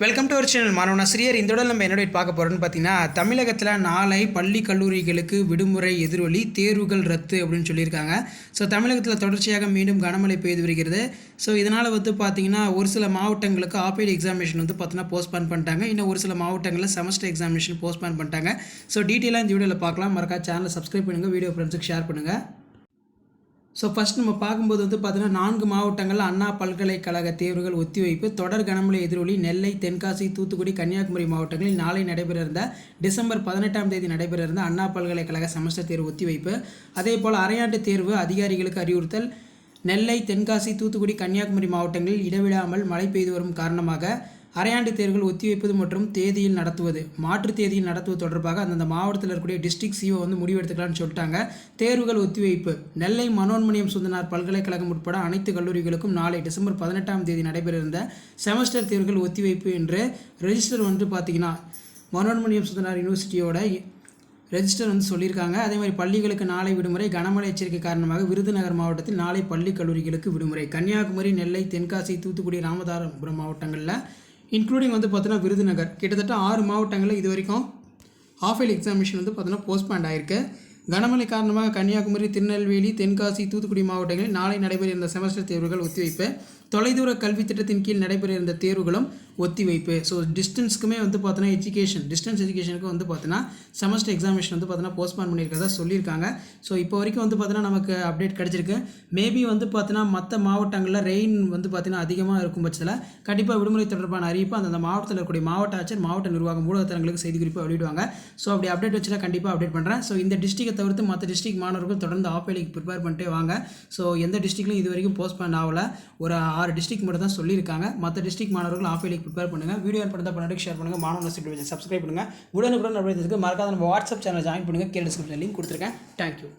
Welcome to our channel மாணவனாசிரியர். இந்த உடல் நம்ம என்னோட பார்க்க போகிறோம்னு பார்த்தீங்கன்னா, தமிழகத்தில் நாளை பள்ளி கல்லூரிகளுக்கு விடுமுறை எதிரொலி, தேர்வுகள் ரத்து அப்படின்னு சொல்லியிருக்காங்க. ஸோ தமிழகத்தில் தொடர்ச்சியாக மீண்டும் கனமழை பெய்து வருகிறது. ஸோ இதனால் பார்த்தீங்கன்னா ஒரு சில மாவட்டங்களுக்கு ஆஃப் எக்ஸாமினேஷன் பார்த்தீங்கன்னா போஸ்ட்பான் பண்ணிட்டாங்க. இன்னும் ஒரு சில மாவட்டங்களில் செமஸ்டர் எக்ஸாமினேஷன் போஸ்ட்பான் பண்ணிட்டாங்க. ஸோ டீட்டெயிலாக இந்த வீடியோவில் பார்க்கலாம். மறக்காம சேனலை சப்ஸ்கிரைப் பண்ணுங்கள், வீடியோ ஃப்ரெண்ட்ஸுக்கு ஷேர் பண்ணுங்கள். ஸோ ஃபஸ்ட் நம்ம பார்க்கும்போது பார்த்தீங்கன்னா 4 மாவட்டங்களில் அண்ணா பல்கலைக்கழக தேர்வுகள் ஒத்திவைப்பு. தொடர் கனமழை எதிரொலி நெல்லை, தென்காசி, தூத்துக்குடி, கன்னியாகுமரி மாவட்டங்களில் நாளை நடைபெற இருந்த டிசம்பர் 18ஆம் தேதி நடைபெற இருந்த அண்ணா பல்கலைக்கழக செமஸ்டர் தேர்வு ஒத்திவைப்பு. அதேபோல் அரையாண்டு தேர்வு அதிகாரிகளுக்கு அறிவுறுத்தல். நெல்லை, தென்காசி, தூத்துக்குடி, கன்னியாகுமரி மாவட்டங்களில் இடைவிடாமல் மழை பெய்து வரும் காரணமாக அரையாண்டு தேர்வுகள் ஒத்திவைப்பது மற்றும் தேதியில் நடத்துவது, மாற்று தேதியில் நடத்துவது தொடர்பாக அந்தந்த மாவட்டத்தில் இருக்கக்கூடிய டிஸ்ட்ரிக்ட் சிஓ முடிவெடுத்துக்கலாம்னு சொல்லிட்டாங்க. தேர்வுகள் ஒத்திவைப்பு. நெல்லை மனோன்மணியம் சுந்தனார் பல்கலைக்கழகம் உட்பட அனைத்து கல்லூரிகளுக்கும் நாளை டிசம்பர் 18ஆம் தேதி நடைபெற இருந்த செமஸ்டர் தேர்வுகள் ஒத்திவைப்பு என்று ரெஜிஸ்டர் பார்த்தீங்கன்னா மனோன்மணியம் சுந்தனார் யூனிவர்சிட்டியோட ரெஜிஸ்டர் சொல்லியிருக்காங்க. அதே மாதிரி பள்ளிகளுக்கு நாளை விடுமுறை. கனமழை எச்சரிக்கை காரணமாக விருதுநகர் மாவட்டத்தில் நாளை பள்ளி கல்லூரிகளுக்கு விடுமுறை. கன்னியாகுமரி, நெல்லை, தென்காசி, தூத்துக்குடி, ராமநாதபுரம் மாவட்டங்களில் இன்க்ளூடிங் பார்த்தீங்கன்னா விருதுநகர் கிட்டத்தட்ட 6 மாவட்டங்களில் இது வரைக்கும் ஆஃப் எக்ஸாமினேஷன் பார்த்தீங்கன்னா போஸ்ட்பாண்ட் ஆயிருக்கு. கனமழை காரணமாக கன்னியாகுமரி, திருநெல்வேலி, தென்காசி, தூத்துக்குடி மாவட்டங்களில் நாளை நடைபெற இருந்த செமஸ்டர் தேர்வுகள் ஒத்திவைப்பு. தொலைதூர கல்வி திட்டத்தின் கீழ் நடைபெற இருந்த தேர்வுகளும் ஒத்திவைப்பு. ஸோ டிஸ்டன்ஸுக்குமே பார்த்தீங்கன்னா டிஸ்டன்ஸ் எஜுகேஷனுக்கு பார்த்தீங்கன்னா செமஸ்டர் எக்ஸாமினேஷன் பார்த்தீங்கன்னா போஸ்ட்பான் பண்ணியிருக்கிறதா சொல்லியிருக்காங்க. ஸோ இப்போ வரைக்கும் பார்த்தீங்கன்னா நமக்கு அப்டேட் கிடச்சிருக்கு. மேபி பார்த்தீங்கன்னா மற்ற மாவட்டங்களில் ரெயின் பார்த்தீங்கன்னா அதிகமாக இருக்கும் பட்சத்தில் கண்டிப்பாக விடுமுறை தொடர்பான அறிவிப்பு அந்த மாவட்டத்தில் இருக்கக்கூடிய மாவட்ட ஆட்சியர், மாவட்ட நிர்வாகம், ஊடகத்தலங்களுக்கு செய்தி குறிப்பாக வெளியிடுவாங்க. ஸோ அப்படி அப்டேட் வச்சுட்டா கண்டிப்பாக அப்டேட் பண்ணுறேன். ஸோ இந்த டிஸ்ட்ரிக்டை தவிர்த்து மற்ற டிஸ்ட்ரிக்ட் மாணவர்கள் தொடர்ந்து ஆஃப் இயர்லிக்கு ப்ரிப்பேர் பண்ணிட்டே வாங்க. ஸோ எந்த டிஸ்ட்ரிக்ட்லையும் இது வரைக்கும் போஸ்ட்பான் ஆகலை. ஒரு 6 டிஸ்ட்ரிக்ட் மட்டும் தான் சொல்லியிருக்காங்க. மற்ற டிஸ்ட்ரிக்ட் மாணவர்கள் ஆஃப் இயர்லிக்கு ப்ரிப்பேர் பண்ணுங்கள். வீடியோ பண்ணி ஷேர் பண்ணுங்கள். மாணவர்கள் சப்ஸ்கிரைப் பண்ணுங்கள். உடனுக்குடன் மறக்காத நம்ம வாட்ஸ்அப் சேனல் ஜாயின் பண்ணுங்கள். கீழே டிஸ்கிரிப்ஷன் லிங்க் கொடுத்துருக்கேன். தேங்க்யூ.